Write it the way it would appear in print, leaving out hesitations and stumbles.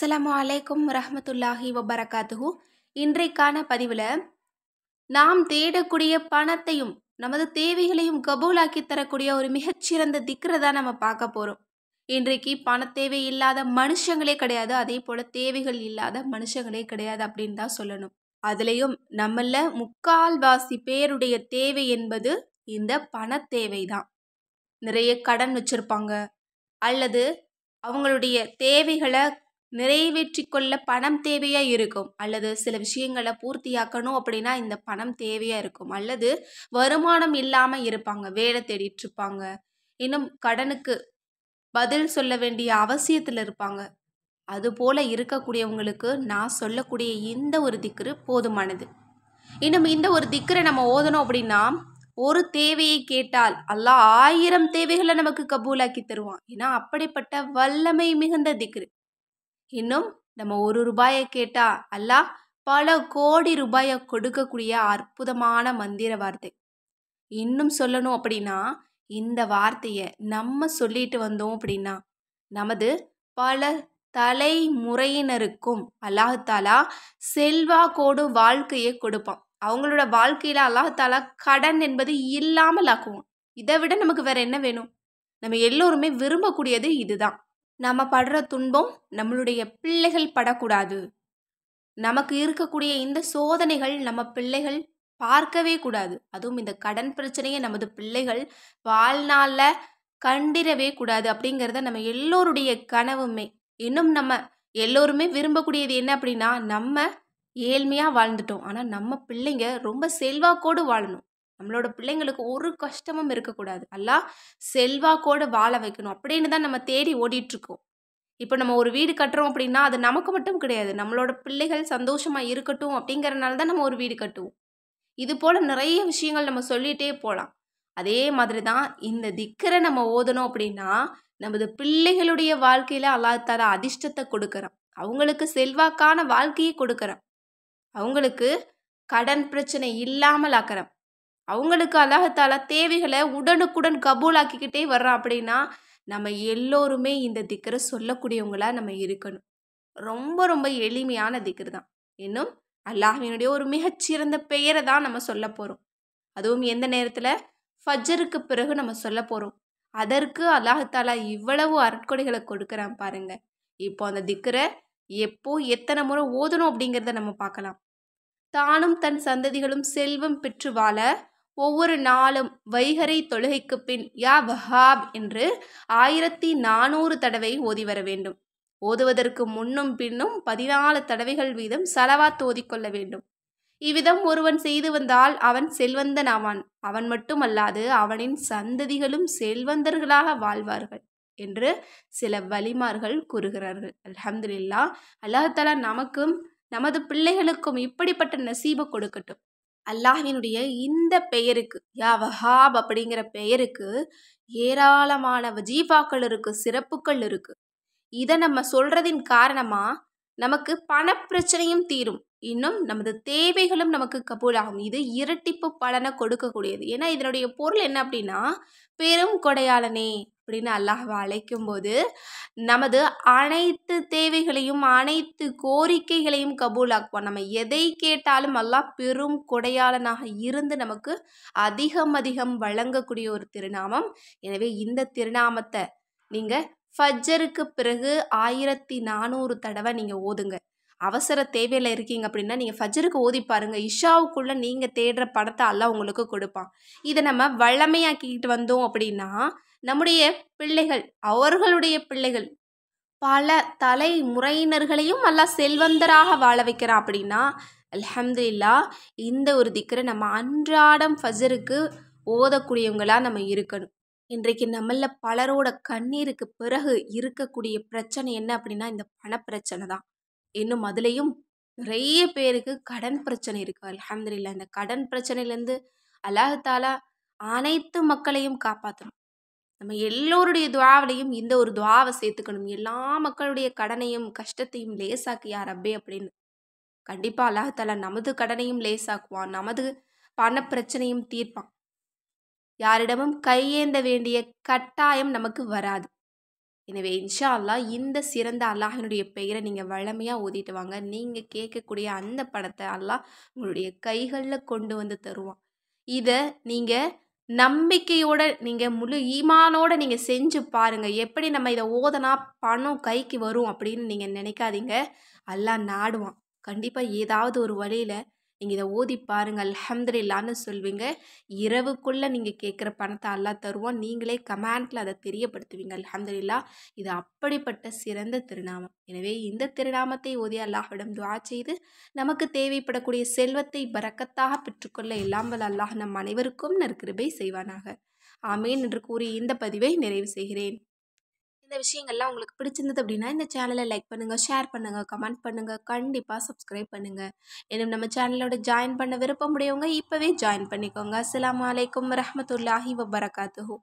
அஸ்ஸலாமு அலைக்கும் வரஹ்மத்துல்லாஹி வபரகாத்துஹு. இன்றைக்கான பதிவில் நாம் தேடக்கூடிய பணத்தையும் நமது தேவைகளையும் கபூலாக்கி தரக்கூடிய ஒரு மிகச்சிறந்த திக்ரை தான் நம்ம பார்க்க போகிறோம். இன்றைக்கு பண தேவை இல்லாத மனுஷங்களே கிடையாது, அதே போல் தேவைகள் இல்லாத மனுஷங்களே கிடையாது அப்படின்னு தான் சொல்லணும். அதுலேயும் நம்மள முக்கால்வாசி பேருடைய தேவை என்பது இந்த பண தேவை தான். நிறைய கடன் வச்சுருப்பாங்க, அல்லது அவங்களுடைய தேவைகளை நிறைவேற்றி கொள்ள பணம் தேவையாக இருக்கும், அல்லது சில விஷயங்களை பூர்த்தியாக்கணும் அப்படின்னா இந்த பணம் தேவையாக இருக்கும், அல்லது வருமானம் இல்லாமல் இருப்பாங்க, வேலை தேடிட்டு இருப்பாங்க, இன்னும் கடனுக்கு பதில் சொல்ல வேண்டிய அவசியத்தில் இருப்பாங்க. அதுபோல் இருக்கக்கூடியவங்களுக்கு நான் சொல்லக்கூடிய இந்த ஒரு திக்ரு போதுமானது. இன்னும் இந்த ஒரு திக்ரை நம்ம ஓதணும் அப்படின்னா ஒரு தேவையை கேட்டால் அல்லாஹ் 1000 தேவைகளை நமக்கு கபூலாக்கி தருவான். ஏன்னா அப்படிப்பட்ட வல்லமை மிகுந்த திக்ரு. இன்னும் நம்ம 1 ரூபாயை கேட்டா அல்லாஹ் பல கோடி ரூபாயை கொடுக்கக்கூடிய அற்புதமான மந்திர வார்த்தை. இன்னும் சொல்லணும் அப்படின்னா இந்த வார்த்தையை நம்ம சொல்லிட்டு வந்தோம் அப்படின்னா நமது பல தலைமுறையினருக்கும் அல்லாஹ் தாலா செல்வாக்கோடு வாழ்க்கையை கொடுப்பான். அவங்களோட வாழ்க்கையில அல்லாஹ் தாலா கடன் என்பது இல்லாமல் ஆக்குவோம். இதை விட நமக்கு வேற என்ன வேணும்? நம்ம எல்லோருமே விரும்பக்கூடியது இதுதான். நம்ம படுற துன்பம் நம்மளுடைய பிள்ளைகள் படக்கூடாது. நமக்கு இருக்கக்கூடிய இந்த சோதனைகள் நம்ம பிள்ளைகள் பார்க்கவே கூடாது. அதுவும் இந்த கடன் பிரச்சனையை நமது பிள்ளைகள் வாழ்நாளில் கண்டிரவே கூடாது அப்படிங்கிறத நம்ம எல்லோருடைய கனவுமே. இன்னும் நம்ம எல்லோருமே விரும்பக்கூடியது என்ன அப்படின்னா நம்ம ஏழ்மையாக வாழ்ந்துட்டோம், ஆனால் நம்ம பிள்ளைங்க ரொம்ப செல்வாக்கோடு வாழணும். நம்மளோட பிள்ளைங்களுக்கு ஒரு கஷ்டமும் இருக்கக்கூடாது. அல்லாஹ் செல்வாக்கோடு வாழ வைக்கணும் அப்படின்னு தான் நம்ம தேடி ஓடிட்டுருக்கோம். இப்போ நம்ம ஒரு வீடு கட்டுறோம் அப்படின்னா அது நமக்கு மட்டும் கிடையாது, நம்மளோட பிள்ளைகள் சந்தோஷமாக இருக்கட்டும் அப்படிங்கிறனால தான் நம்ம ஒரு வீடு கட்டுவோம். இது போல் நிறைய விஷயங்கள் நம்ம சொல்லிகிட்டே போகலாம். அதே மாதிரி தான் இந்த திக்கரை நம்ம ஓதணும் அப்படின்னா நமது பிள்ளைகளுடைய வாழ்க்கையில் அல்லாஹ் தஆலா அதிர்ஷ்டத்தை கொடுக்குறான். அவங்களுக்கு செல்வாக்கான வாழ்க்கையை கொடுக்குறான். அவங்களுக்கு கடன் பிரச்சனை இல்லாமல் ஆக்குறான். அவங்களுக்கு அல்லாஹ் தஆலா தேவைகளை உடனுக்குடன் கபூலாக்கிக்கிட்டே வர்றான். அப்படின்னா நம்ம எல்லோருமே இந்த திக்கரை சொல்லக்கூடியவங்களா நம்ம இருக்கணும். ரொம்ப ரொம்ப எளிமையான திக்ரு தான். இன்னும் அல்லாஹ்வினுடைய ஒரு மிகச்சிறந்த பெயரை தான் நம்ம சொல்ல போகிறோம். அதுவும் எந்த நேரத்தில்? ஃபஜ்ருக்கு பிறகு நம்ம சொல்ல போகிறோம். அதற்கு அல்லாஹ் தஆலா இவ்வளவு அருட்கொடைகளை கொடுக்குறான் பாருங்க. இப்போ அந்த திக்ரை எப்போ எத்தனை முறை ஓதணும் அப்படிங்கிறத நம்ம பார்க்கலாம். தானும் தன் சந்ததிகளும் செல்வம் பெற்று வாழ ஒவ்வொரு நாளும் வைகறை தொழுகைக்கு பின் யா வஹாப் என்று 1400 தடவை ஓதி வர வேண்டும். ஓதுவதற்கு முன்னும் பின்னும் 14 தடவைகள் வீதம் சலவாத் ஓதிக்கொள்ள வேண்டும். இவ்விதம் ஒருவன் செய்து வந்தால் அவன் செல்வந்தன் ஆவான். அவன் மட்டுமல்லாது அவனின் சந்ததிகளும் செல்வந்தர்களாக வாழ்வார்கள் என்று சில வலிமார்கள் கூறுகிறார்கள். அல்ஹம்துலில்லாஹ். அல்லாஹ் தஆலா நமக்கும் நமது பிள்ளைகளுக்கும் இப்படிப்பட்ட நசீபை கொடுக்கட்டும். அல்லாஹ்வினுடைய இந்த பெயருக்கு யா வஹாப் அப்படிங்கிற பெயருக்கு ஏராளமான வஜீஃபாக்கள் இருக்குது, சிறப்புகள் இருக்குது. இதை நம்ம சொல்றதின் காரணமாக நமக்கு பணப்பிரச்சனையும் தீரும், இன்னும் நமது தேவைகளும் நமக்கு கபூலாகும். இது இரட்டிப்பு பலனை கொடுக்கக்கூடியது. ஏன்னா இதனுடைய பொருள் என்ன அப்படின்னா பெரும் கொடையாளனே அப்படின்னு அல்லாஹ்வை அழைக்கும் போது நமது அனைத்து தேவைகளையும் அனைத்து கோரிக்கைகளையும் கபூலாக்குவான். நம்ம எதை கேட்டாலும் அல்லாஹ் பெரும் கொடையாளனாக இருந்து நமக்கு அதிகம் அதிகம் வழங்கக்கூடிய ஒரு திருநாமம். எனவே இந்த திருநாமத்தை நீங்கள் ஃபஜ்ருக்கு பிறகு 1400 தடவை நீங்கள் ஓதுங்க. அவசர தேவையில் இருக்கீங்க அப்படின்னா நீங்கள் ஃபஜ்ருக்கு ஓதி பாருங்க. இஷாவுக்குள்ளே நீங்கள் தேடுற பணத்தை அல்லாஹ் உங்களுக்கு கொடுப்பான். இதை நம்ம வல்லமையாக்கிக்கிட்டு வந்தோம் அப்படின்னா நம்முடைய பிள்ளைகள், அவர்களுடைய பிள்ளைகள், பல தலைமுறையினர்களையும் அல்லாஹ் செல்வந்தராக வாழ வைக்கிறான். அப்படின்னா அல்ஹம்துலில்லாஹ். இந்த ஒரு திக்ரை நம்ம அன்றாடம் ஃபஜ்ருக்கு ஓதக்கூடியவங்களா நம்ம இருக்கணும். இன்றைக்கு நம்மள பலரோட கண்ணீருக்கு பிறகு இருக்கக்கூடிய பிரச்சனை என்ன அப்படின்னா இந்த பணப்பிரச்சனை தான். இன்னும் அதுலேயும் நிறைய பேருக்கு கடன் பிரச்சனை இருக்குது. அல்ஹம்துலில்லாஹ். இந்த கடன் பிரச்சனையிலேருந்து அல்லாஹ் தஆலா அனைத்து மக்களையும் காப்பாற்றணும். நம்ம எல்லோருடைய துஆவிலையும் இந்த ஒரு துஆவை சேர்த்துக்கணும். எல்லா மக்களுடைய கடனையும் கஷ்டத்தையும் லேசாக்கு யா ரப்பே அப்படின்னு. கண்டிப்பாக அல்லாஹ் தஆலா நமது கடனையும் லேசாக்குவான், நமது பண பிரச்சனையும் தீர்ப்பான். யாரிடமும் கையேந்த வேண்டிய கட்டாயம் நமக்கு வராது. எனவே இன்ஷா அல்லாஹ் இந்த சிறந்த அல்லாஹினுடைய பெயரை நீங்கள் வளமையாக ஓதிட்டு வாங்க. நீங்கள் கேட்கக்கூடிய அந்த பணத்தை அல்லாஹ் உங்களுடைய கைகளில் கொண்டு வந்து தருவான். இதை நீங்கள் நம்பிக்கையோட நீங்கள் முழு ஈமானோட நீங்கள் செஞ்சு பாருங்கள். எப்படி நம்ம இதை ஓதனா பணம் கைக்கு வரும் அப்படின்னு நீங்கள் நினைக்காதீங்க. அல்லாஹ் நாடுவான். கண்டிப்பாக ஏதாவது ஒரு வழியில் நீங்கள் இதை ஓதி பாருங்கள். அல்ஹம்துலில்லாஹ்னு சொல்வீங்க. இரவுக்குள்ளே நீங்கள் கேட்குற பணத்தை அல்லாஹ் தருவான். நீங்களே கமெண்ட்டில் அதை தெரியப்படுத்துவீங்க. அல்ஹம்துலில்லாஹ். இது அப்படிப்பட்ட சிறந்த திருநாமம். எனவே இந்த திருநாமத்தை ஓதி அல்லாஹ்விடம் துஆ செய்து நமக்கு தேவைப்படக்கூடிய செல்வத்தை பரக்கத்தாக பெற்றுக்கொள்ள எல்லாம் வல்ல அல்லாஹ் நம் அனைவருக்கும் நற்கிருபை செய்வானாக. ஆமீன் என்று கூறி இந்த பதிவை நிறைவு செய்கிறேன். இந்த விஷயங்கள்லாம் உங்களுக்கு பிடிச்சிருந்தது அப்படின்னா இந்த சேனலை லைக் பண்ணுங்கள், ஷேர் பண்ணுங்கள், கமெண்ட் பண்ணுங்கள், கண்டிப்பாக சப்ஸ்கிரைப் பண்ணுங்கள். இன்னும் நம்ம சேனலோட ஜாயின் பண்ண விருப்பமுடையவங்க இப்போவே ஜாயின் பண்ணிக்கோங்க. அஸ்ஸலாமு அலைக்கும் வரஹ்மத்துல்லாஹி வபரகாத்துஹு.